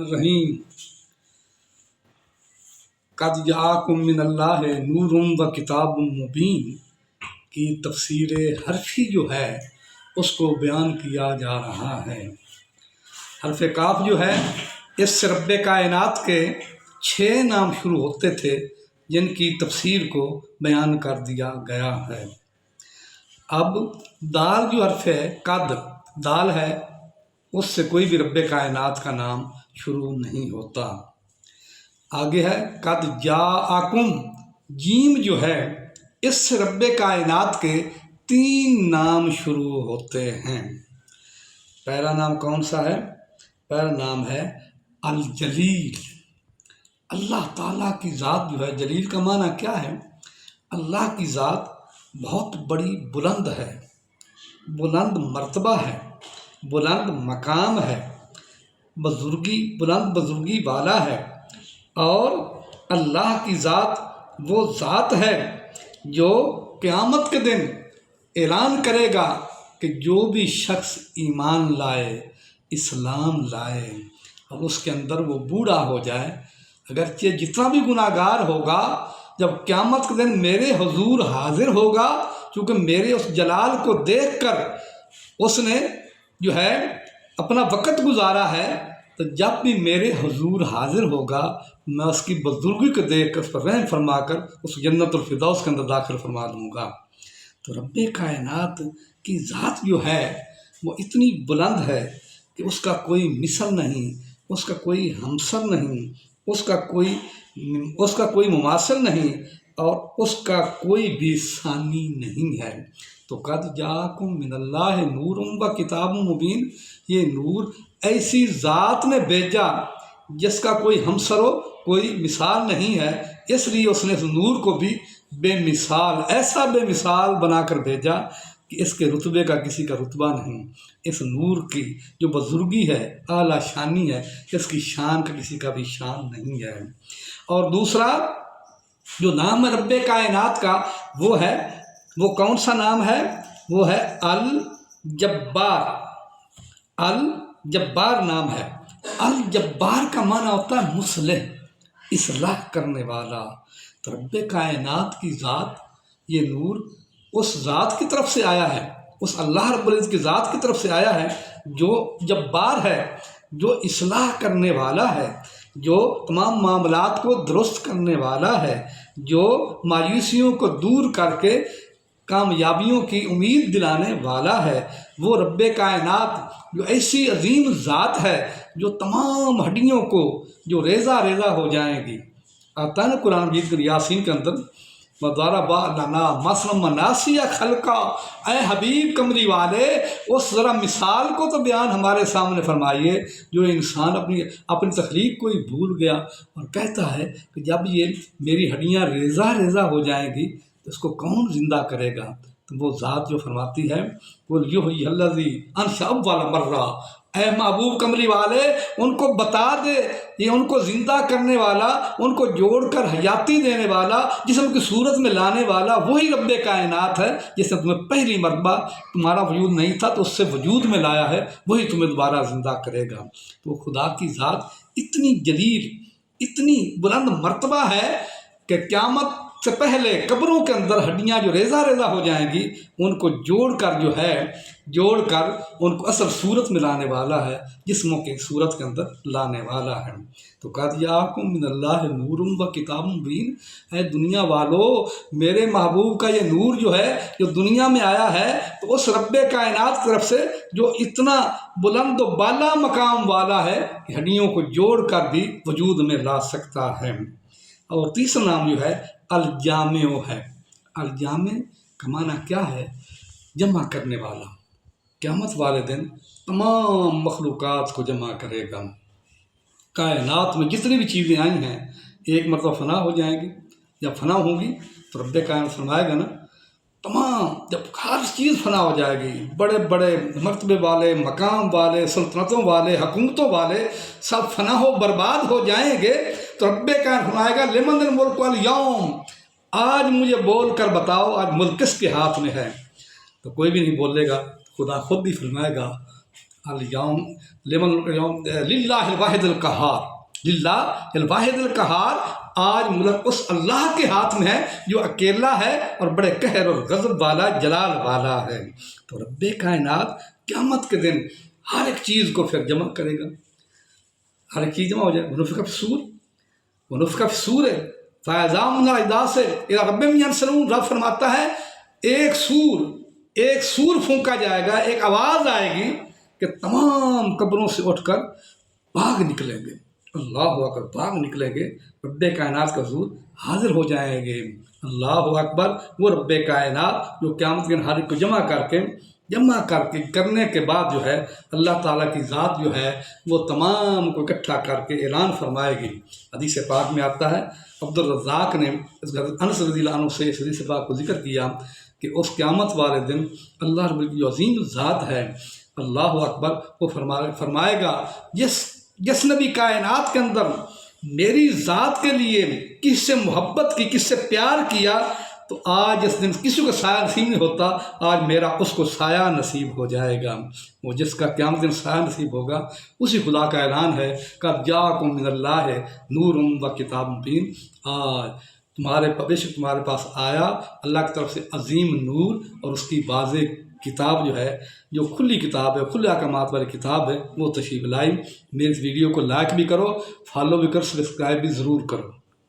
الرحیم قد جاءکم من اللہ نور و کتاب مبین کی تفسیر حرفی جو ہے اس کو بیان کیا جا رہا ہے۔ حرف کاف جو ہے اس سے رب کائنات کے 6 نام شروع ہوتے تھے جن کی تفسیر کو بیان کر دیا گیا ہے۔ اب دال جو حرف ہے قد دال ہے اس سے کوئی بھی رب کائنات کا نام شروع نہیں ہوتا۔ آگے ہے قد جاءکم جیم جو ہے اس سے رب کائنات کے 3 نام شروع ہوتے ہیں۔ پہلا نام کون سا ہے؟ پہلا نام ہے الجلیل۔ اللہ تعالیٰ کی ذات جو ہے، جلیل کا معنی کیا ہے؟ اللہ کی ذات بہت بڑی بلند ہے، بلند مرتبہ ہے، بلند مقام ہے، بلند بزرگی والا ہے، اور اللہ کی ذات وہ ذات ہے جو قیامت کے دن اعلان کرے گا کہ جو بھی شخص ایمان لائے، اسلام لائے اور اس کے اندر وہ بوڑھا ہو جائے، اگرچہ جتنا بھی گناہ گار ہوگا، جب قیامت کے دن میرے حضور حاضر ہوگا، چونکہ میرے اس جلال کو دیکھ کر اس نے جو ہے اپنا وقت گزارا ہے، تو جب بھی میرے حضور حاضر ہوگا میں اس کی بزرگی کو دیکھ کر اس پر رحم فرما کر اس جنت الفردوس کے اندر داخل فرما دوں گا۔ تو رب کائنات کی ذات جو ہے وہ اتنی بلند ہے کہ اس کا کوئی مثل نہیں، اس کا کوئی ہمسر نہیں، اس کا کوئی مماثل نہیں، اور اس کا کوئی بھی ثانی نہیں ہے۔ تو قد جاءکم من اللہ نور و کتاب مبین، یہ نور ایسی ذات نے بھیجا جس کا کوئی ہمسر ہو، کوئی مثال نہیں ہے، اس لیے اس نے اس نور کو بھی بے مثال، ایسا بے مثال بنا کر بھیجا کہ اس کے رتبے کا کسی کا رتبہ نہیں۔ اس نور کی جو بزرگی ہے، اعلیٰ شانی ہے، اس کی شان کا کسی کا بھی شان نہیں ہے۔ اور دوسرا جو نام ہے رب کائنات کا وہ کون سا نام ہے؟ وہ ہے الجبار۔ الجبار نام ہے۔ الجبار کا معنی ہوتا ہے مصلح، اصلاح کرنے والا۔ تو رب کائنات کی ذات، یہ نور اس ذات کی طرف سے آیا ہے، اس اللہ رب العزت کی ذات کی طرف سے آیا ہے جو جبار ہے، جو اصلاح کرنے والا ہے، جو تمام معاملات کو درست کرنے والا ہے، جو مایوسیوں کو دور کر کے کامیابیوں کی امید دلانے والا ہے۔ وہ رب کائنات جو ایسی عظیم ذات ہے جو تمام ہڈیوں کو جو ریزہ ریزہ ہو جائیں گی۔ آتا ہے نا قرآن مجید کے یاسین کے اندر وَضَرَبَ لَنَا مَثَلًا وَنَسِیَ خَلْقَهُ، اے حبیب کملی والے اس ذرا مثال کو تو بیان ہمارے سامنے فرمائیے، جو انسان اپنی تخلیق کو ہی بھول گیا اور کہتا ہے کہ جب یہ میری ہڈیاں ریزہ ریزہ ہو جائیں گی تو اس کو کون زندہ کرے گا؟ تو وہ ذات جو فرماتی ہے قُلْ یُحْیِی الَّذِی أَنشَأَ أَوَّلَ مَرَّةٍ، اے محبوب کملی والے ان کو بتا دے، یہ ان کو زندہ کرنے والا، ان کو جوڑ کر حیاتی دینے والا، جسم کی صورت میں لانے والا وہی رب کائنات ہے جس نے تمہیں پہلی مرتبہ تمہارا وجود نہیں تھا تو اس سے وجود میں لایا ہے، وہی تمہیں دوبارہ زندہ کرے گا۔ تو خدا کی ذات اتنی جلیل، اتنی بلند مرتبہ ہے کہ قیامت سے پہلے قبروں کے اندر ہڈیاں جو ریزہ ریزہ ہو جائیں گی ان کو جوڑ کر ان کو اصل صورت میں لانے والا ہے، جسموں کی صورت کے اندر لانے والا ہے۔ تو قد جاءکم من اللہ نور و کتاب مبین، اے دنیا والو میرے محبوب کا یہ نور جو ہے جو دنیا میں آیا ہے تو اس رب کائنات کی طرف سے جو اتنا بلند و بالا مقام والا ہے کہ ہڈیوں کو جوڑ کر بھی وجود میں لا سکتا ہے۔ اور تیسرا نام جو ہے الجامع ہے۔ الجامع کا معنی کیا ہے؟ جمع کرنے والا۔ قیامت والے دن تمام مخلوقات کو جمع کرے گا۔ کائنات میں جتنی بھی چیزیں آئی ہیں ایک مرتبہ فنا ہو جائیں گی، جب فنا ہوں گی تو رب کائنات فرمائے گا نا، تمام جب ہر چیز فنا ہو جائے گی، بڑے بڑے مرتبے والے، مقام والے، سلطنتوں والے، حکومتوں والے سب فنا ہو برباد ہو جائیں گے تو رب کائنات فرمائے گا لمن الملک اليوم، آج مجھے بول کر بتاؤ آج ملک کس کے ہاتھ میں ہے؟ تو کوئی بھی نہیں بولے گا، خدا خود بھی فرمائے گا اليوم لمن اليوم للہ الواحد القہار، للہ الواحد القہار، آج ملک اس اللہ کے ہاتھ میں ہے جو اکیلا ہے اور بڑے قہر اور غضب والا، جلال والا ہے۔ تو رب کائنات قیامت کے دن ہر ایک چیز کو پھر جمع کرے گا، ہر ایک چیز جمع ہو جائے۔ ونفخ فی الصور، ونفخ فی الصور فاذا هم من الاجداث الى ربهم ينسلون، رب فرماتا ہے ایک سور پھونکا جائے گا، ایک آواز آئے گی کہ تمام قبروں سے اٹھ کر بھاگ نکلیں گے، اللہ اکبر، بھاگ نکلیں گے، رب کائنات کا حضور حاضر ہو جائیں گے۔ اللہ اکبر، وہ رب کائنات جو قیامت کے دن ہر ایک کو جمع کر کے کرنے کے بعد جو ہے اللہ تعالیٰ کی ذات جو ہے وہ تمام کو اکٹھا کر کے اعلان فرمائے گی۔ حدیث پاک میں آتا ہے، عبدالرزاق نے انس رضی اللہ عنہ سے اس حدیث پاک کو ذکر کیا کہ اس قیامت والے دن اللہ رب العزت جو عظیم ذات ہے، اللہ اکبر، وہ فرمائے گا جس نبی کائنات کے اندر میری ذات کے لیے کس سے محبت کی، کس سے پیار کیا، تو آج اس دن کسی کو سایہ نصیب نہیں ہوتا، آج میرا اس کو سایہ نصیب ہو جائے گا۔ وہ جس کا قیامت دن سایہ نصیب ہوگا اسی خدا کا اعلان ہے، قد جاءکم من اللہ نور و کتاب مبین، آج تمہارے پاس آیا اللہ کی طرف سے عظیم نور اور اس کی واضح کتاب جو ہے، جو کھلی کتاب ہے، کھلے احکامات والی کتاب ہے، وہ تشریف لائی۔ میری اس ویڈیو کو لائک بھی کرو، فالو بھی کرو، سبسکرائب بھی ضرور کرو۔